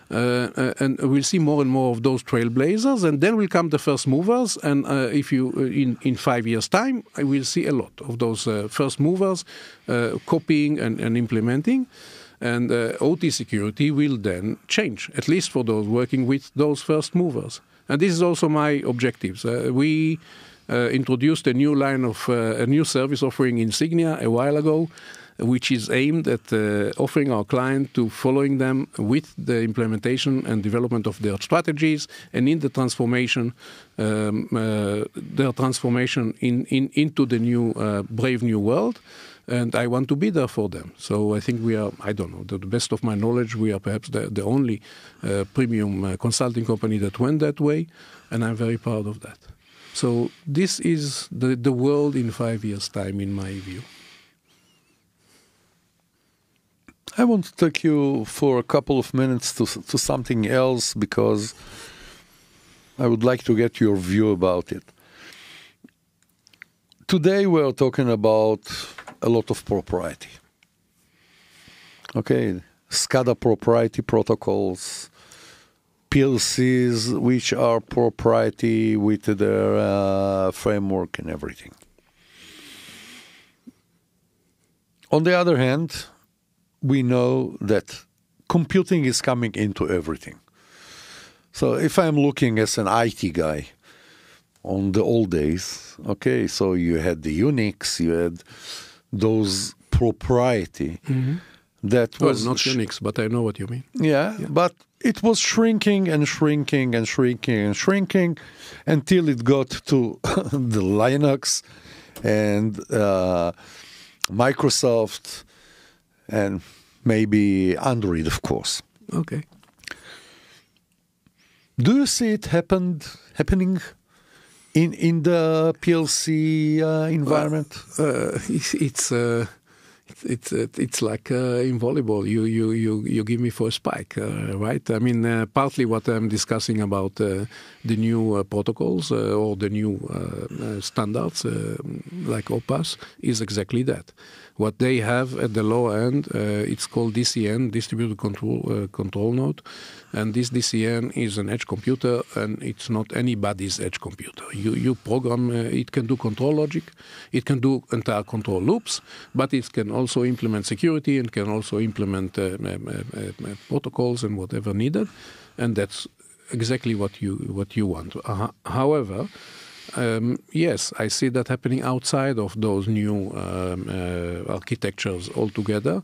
And we'll see more and more of those trailblazers, and then will come the first movers. And if you in 5 years' time, I will see a lot of those first movers copying and implementing. And OT security will then change, at least for those working with those first movers. And this is also my objectives. We introduced a new line of a new service offering in Sygnia a while ago. which is aimed at offering our client to following them with the implementation and development of their strategies, and in the transformation, their transformation into the new brave new world. And I want to be there for them. So I think we are, I don't know, to the best of my knowledge, we are perhaps the only premium consulting company that went that way, and I'm very proud of that. So this is the world in 5 years' time, in my view. I want to take you for a couple of minutes to something else, because I would like to get your view about it. Today we are talking about a lot of propriety. Okay, SCADA propriety protocols, PLCs which are propriety with their framework and everything. On the other hand, we know that computing is coming into everything. So if I'm looking as an IT guy on the old days, okay, so you had the Unix, you had those propriety that was... Well, not Unix, but I know what you mean. Yeah, but it was shrinking and shrinking and shrinking and shrinking until it got to the Linux and Microsoft and maybe Android, of course. Okay. Do you see it happening in the PLC environment? It's like in volleyball. You give me for a spike, right? I mean, partly what I'm discussing about the new protocols or the new standards like OPAS is exactly that. What they have at the lower end, it's called DCN, Distributed Control Node, and this DCN is an edge computer, and it's not anybody's edge computer. You program, it can do control logic, it can do entire control loops, but it can also implement security and can also implement protocols and whatever needed, and that's exactly what you want. However, yes, I see that happening outside of those new architectures altogether,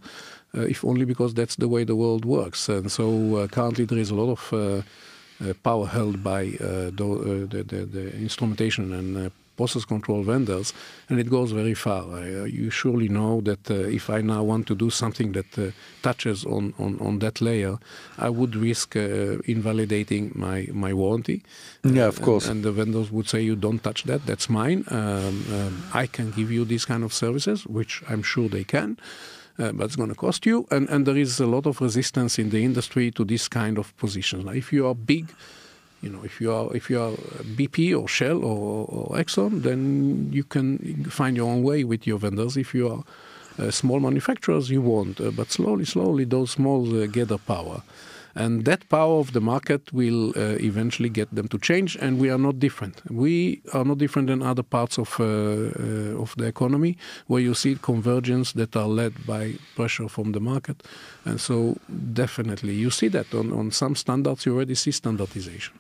if only because that's the way the world works. And so currently there is a lot of power held by the instrumentation and process control vendors, and it goes very far. You surely know that if I now want to do something that touches on that layer, I would risk invalidating my warranty. Yeah, of course. And the vendors would say, you don't touch that, that's mine. I can give you these kind of services, which I'm sure they can. But it's going to cost you, and there is a lot of resistance in the industry to this kind of position. Like if you are big, if you are BP or Shell or Exxon, then you can find your own way with your vendors. If you are small manufacturers, you won't. But slowly, those small gather power. And that power of the market will eventually get them to change, and we are not different. We are not different than other parts of the economy, where you see convergence that are led by pressure from the market. And so definitely you see that on some standards, you already see standardization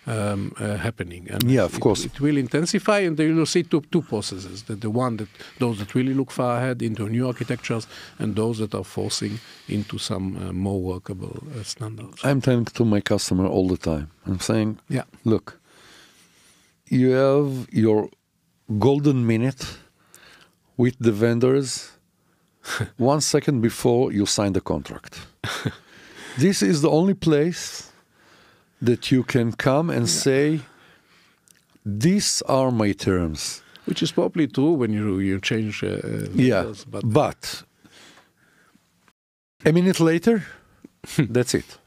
happening. And yeah, of course. It will intensify, and you will see two processes. Those that really look far ahead into new architectures, and those that are forcing into some more workable standards. I'm telling to my customer all the time. I'm saying, yeah, look, you have your golden minute with the vendors 1 second before you sign the contract. This is the only place that you can come and say, these are my terms. Which is probably true when you change vendors, but a minute later, that's it.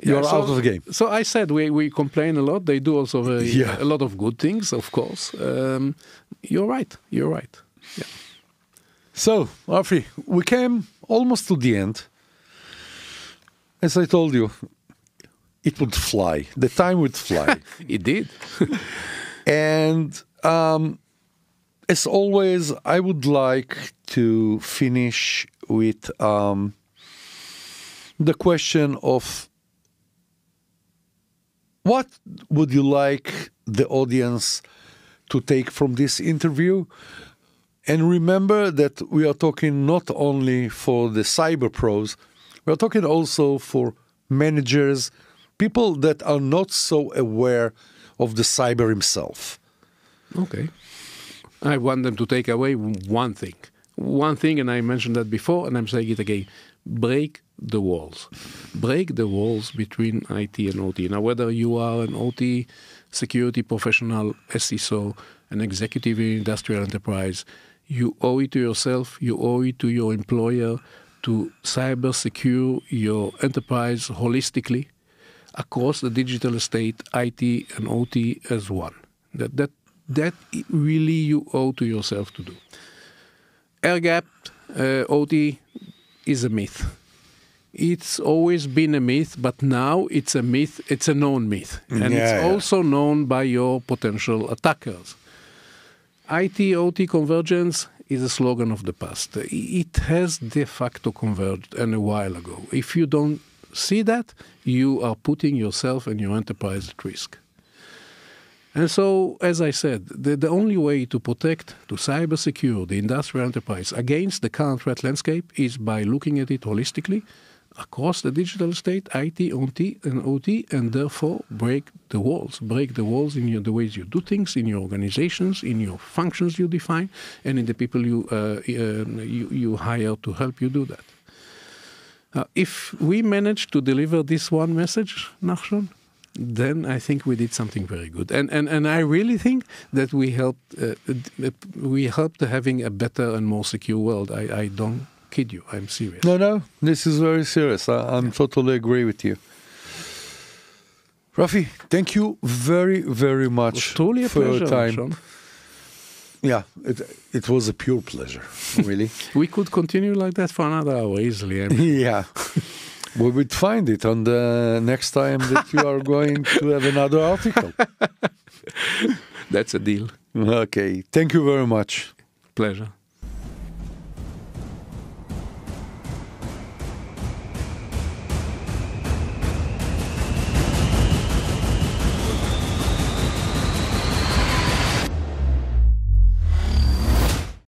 You're out of the game. So I said we complain a lot. They do also a lot of good things, of course. You're right. Yeah. So, Rafi, we came almost to the end. As I told you, it would fly. The time would fly. It did. And as always, I would like to finish with the question of what would you like the audience to take from this interview? And remember that we are talking not only for the cyber pros, we are talking also for managers, people that are not so aware of the cyber himself. Okay. I want them to take away one thing. One thing, and I mentioned that before, and I'm saying it again. Break the walls. Break the walls between IT and OT. Now, whether you are an OT security professional, SISO, an executive in industrial enterprise, you owe it to yourself, you owe it to your employer to cyber secure your enterprise holistically across the digital estate, IT and OT as one. That really you owe to yourself to do. Air-gapped OT is a myth. It's always been a myth, but now it's a myth. It's a known myth. And it's also known by your potential attackers. IT-OT convergence is a slogan of the past. It has de facto converged a while ago. If you don't see that, you are putting yourself and your enterprise at risk. And so, as I said, the only way to protect, to cyber secure the industrial enterprise against the current threat landscape is by looking at it holistically across the digital estate, IT, OT, and therefore break the walls. Break the walls in the ways you do things, in your organizations, in your functions you define, and in the people you hire to help you do that. If we manage to deliver this one message, Nachshon, then I think we did something very good. And I really think that we helped having a better and more secure world. I don't kid you. I'm serious. No, this is very serious. I'm totally agree with you. Rafi, thank you very, very much for your time. Sean. Yeah, it was a pure pleasure, really. We could continue like that for another hour easily. Yeah. We would find it on the next time that you are going to have another article. That's a deal. Okay. Thank you very much. Pleasure.